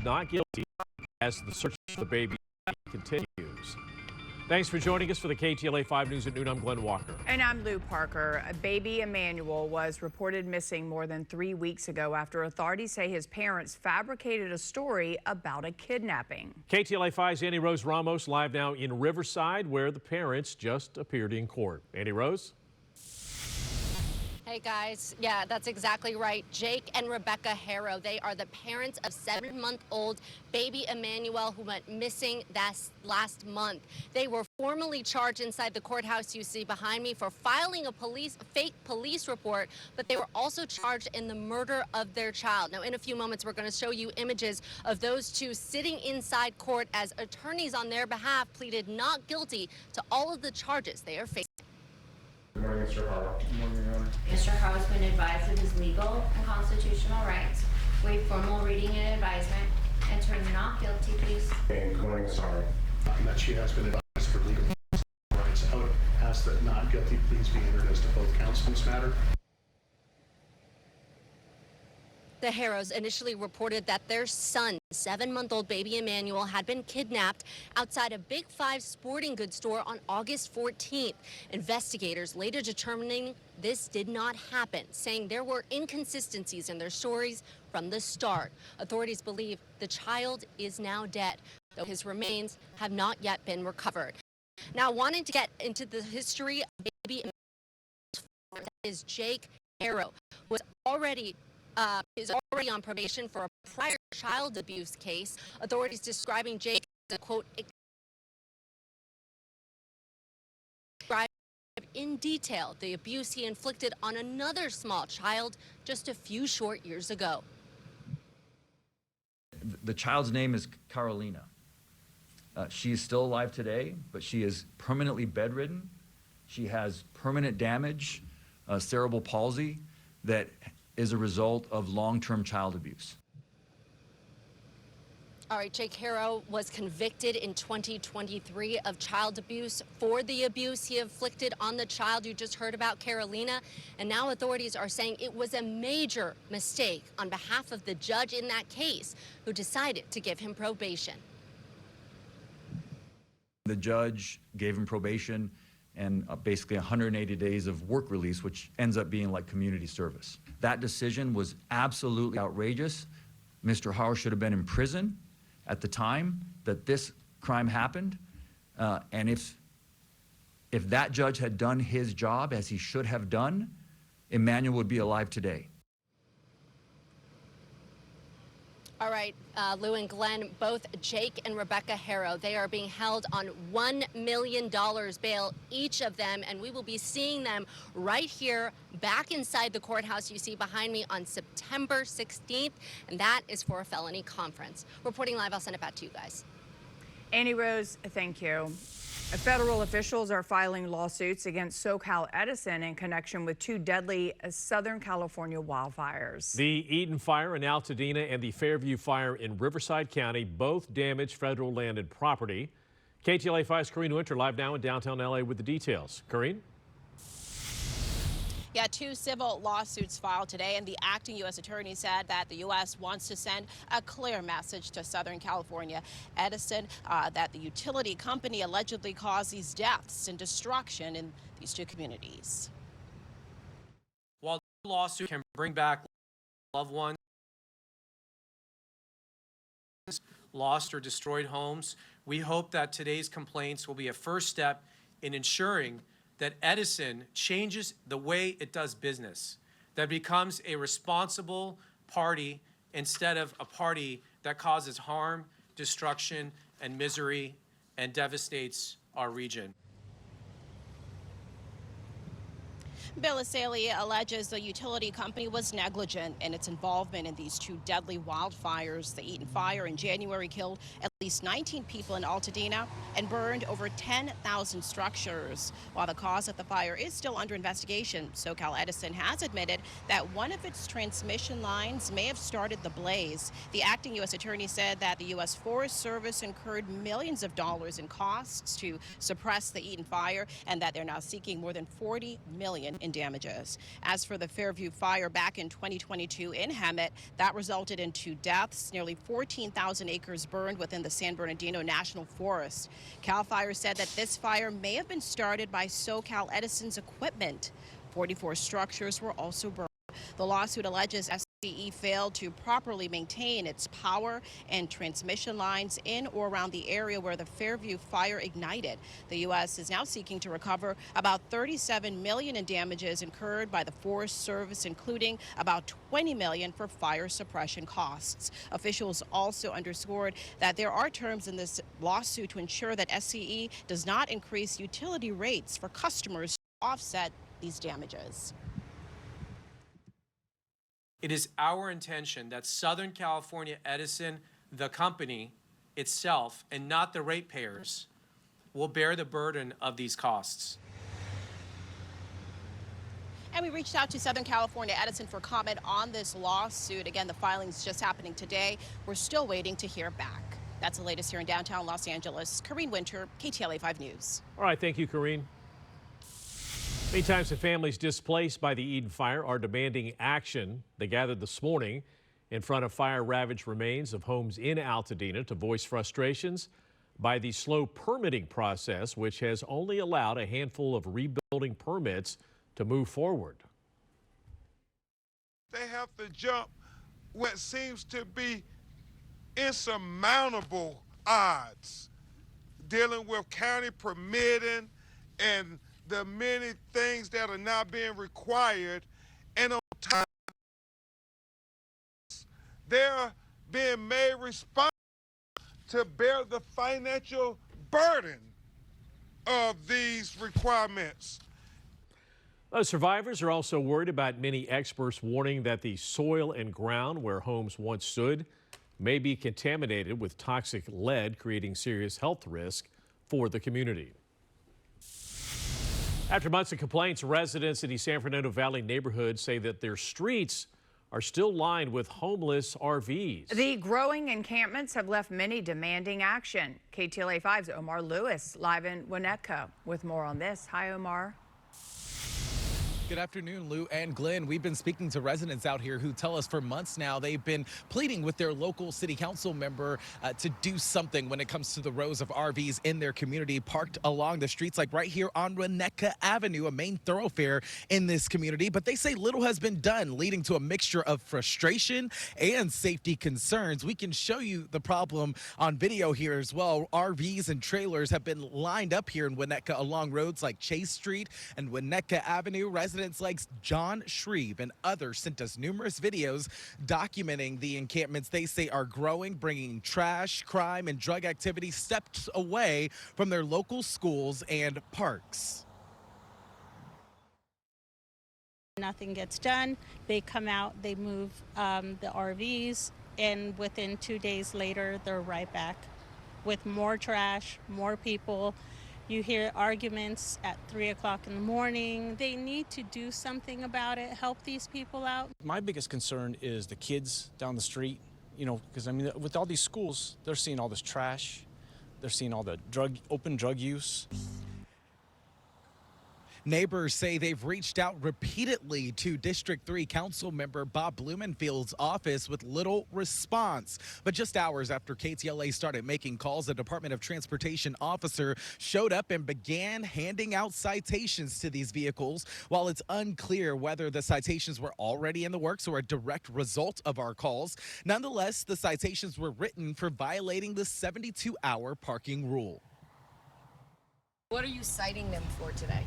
not guilty as the search for the baby continues. Thanks for joining us for the KTLA 5 News at noon. I'm Glenn Walker. And I'm Lou Parker. Baby Emmanuel was reported missing more than 3 weeks ago after authorities say his parents fabricated a story about a kidnapping. KTLA 5's Annie Rose Ramos live now in Riverside, where the parents just appeared in court. Annie Rose? Hey guys, yeah, that's exactly right. Jake and Rebecca Harrow, they are the parents of 7-month-old baby Emmanuel who went missing last month. They were formally charged inside the courthouse you see behind me for filing a fake police report, but they were also charged in the murder of their child. Now, in a few moments, we're going to show you images of those two sitting inside court as attorneys on their behalf pleaded not guilty to all of the charges they are facing. Good morning, Mr. Harlow. Good morning, Your Honor. Mr. Harlow has been advised of his legal and constitutional rights. Waive formal reading and advisement. Enter not guilty, please. And good morning, Ms. Harlow. That she has been advised for legal rights. I would ask that not guilty please be entered as to both counts in this matter. The Harrows initially reported that their son, 7-month-old baby Emmanuel, had been kidnapped outside a Big Five sporting goods store on August 14th. Investigators later determining this did not happen, saying there were inconsistencies in their stories from the start. Authorities believe the child is now dead, though his remains have not yet been recovered. Now, wanting to get into the history of baby Emmanuel is Jake Harrow, who was already on probation for a prior child abuse case. Authorities describing Jake as a, quote, describe in detail the abuse he inflicted on another small child just a few short years ago. The child's name is Carolina. She is still alive today, but she is permanently bedridden. She has permanent damage, cerebral palsy, that is a result of long-term child abuse. All right, Jake Harrow was convicted in 2023 of child abuse for the abuse he inflicted on the child you just heard about, Carolina. And now authorities are saying it was a major mistake on behalf of the judge in that case who decided to give him probation. The judge gave him probation and basically 180 days of work release, which ends up being like community service. That decision was absolutely outrageous. Mr. Harrow should have been in prison at the time that this crime happened. And if that judge had done his job as he should have done, Emmanuel would be alive today. All right, Lou and Glenn, both Jake and Rebecca Harrow, they are being held on $1 million bail, each of them, and we will be seeing them right here back inside the courthouse you see behind me on September 16th, and that is for a felony conference. Reporting live, I'll send it back to you guys. Annie Rose, thank you. Federal officials are filing lawsuits against SoCal Edison in connection with 2 deadly Southern California wildfires. The Eden Fire in Altadena and the Fairview Fire in Riverside County both damaged federal land and property. KTLA 5's Corrine Winter live now in downtown LA with the details. Corrine? Yeah, 2 civil lawsuits filed today, and the acting U.S. attorney said that the U.S. wants to send a clear message to Southern California Edison that the utility company allegedly caused these deaths and destruction in these 2 communities. While the lawsuit can bring back loved ones, lost or destroyed homes, we hope that today's complaints will be a first step in ensuring that Edison changes the way it does business, that becomes a responsible party instead of a party that causes harm, destruction, and misery and devastates our region. Bill Asali alleges the utility company was negligent in its involvement in these 2 deadly wildfires. The Eden Fire in January killed at least 19 people in Altadena and burned over 10,000 structures. While the cause of the fire is still under investigation, SoCal Edison has admitted that one of its transmission lines may have started the blaze. The acting U.S. attorney said that the U.S. Forest Service incurred millions of dollars in costs to suppress the Eden fire and that they're now seeking more than $40 million in damages. As for the Fairview fire back in 2022 in Hemet, that resulted in 2 deaths. Nearly 14,000 acres burned within the San Bernardino National Forest. CAL FIRE said that this fire may have been started by SoCal Edison's equipment. 44 structures were also burned. The lawsuit alleges SCE failed to properly maintain its power and transmission lines in or around the area where the Fairview fire ignited. The U.S. is now seeking to recover about $37 million in damages incurred by the Forest Service, including about $20 million for fire suppression costs. Officials also underscored that there are terms in this lawsuit to ensure that SCE does not increase utility rates for customers to offset these damages. It is our intention that Southern California Edison, the company itself, and not the ratepayers, will bear the burden of these costs. And we reached out to Southern California Edison for comment on this lawsuit. Again, the filing's just happening today. We're still waiting to hear back. That's the latest here in downtown Los Angeles. Corinne Winter, KTLA 5 News. All right, thank you, Corinne. Meantime, some families displaced by the Eden fire are demanding action. They gathered this morning in front of fire-ravaged remains of homes in Altadena to voice frustrations by the slow permitting process, which has only allowed a handful of rebuilding permits to move forward. They have to jump what seems to be insurmountable odds, dealing with county permitting and the many things that are now being required, and on time they're being made responsible to bear the financial burden of these requirements. Survivors are also worried about many experts warning that the soil and ground where homes once stood may be contaminated with toxic lead, creating serious health risk for the community. After months of complaints, residents in the San Fernando Valley neighborhood say that their streets are still lined with homeless RVs. The growing encampments have left many demanding action. KTLA 5's Omar Lewis live in Winnetka with more on this. Hi, Omar. Good afternoon, Lou and Glenn. We've been speaking to residents out here who tell us for months now they've been pleading with their local city council member to do something when it comes to the rows of RVs in their community parked along the streets, like right here on Winnetka Avenue, a main thoroughfare in this community. But they say little has been done, leading to a mixture of frustration and safety concerns. We can show you the problem on video here as well. RVs and trailers have been lined up here in Winnetka along roads like Chase Street and Winnetka Avenue. Residents like John Shreve and others sent us numerous videos documenting the encampments they say are growing, bringing trash, crime, and drug activity steps away from their local schools and parks. Nothing gets done. They come out, they move the RVs, and within 2 days later, they're right back with more trash, more people. You hear arguments at 3 o'clock in the morning. They need to do something about it, help these people out. My biggest concern is the kids down the street, you know, because I mean, with all these schools, they're seeing all this trash. They're seeing all the open drug use. Neighbors say they've reached out repeatedly to District 3 Council member Bob Blumenfield's office with little response. But just hours after KTLA started making calls, a Department of Transportation officer showed up and began handing out citations to these vehicles. While it's unclear whether the citations were already in the works or a direct result of our calls, nonetheless, the citations were written for violating the 72-hour parking rule. What are you citing them for today?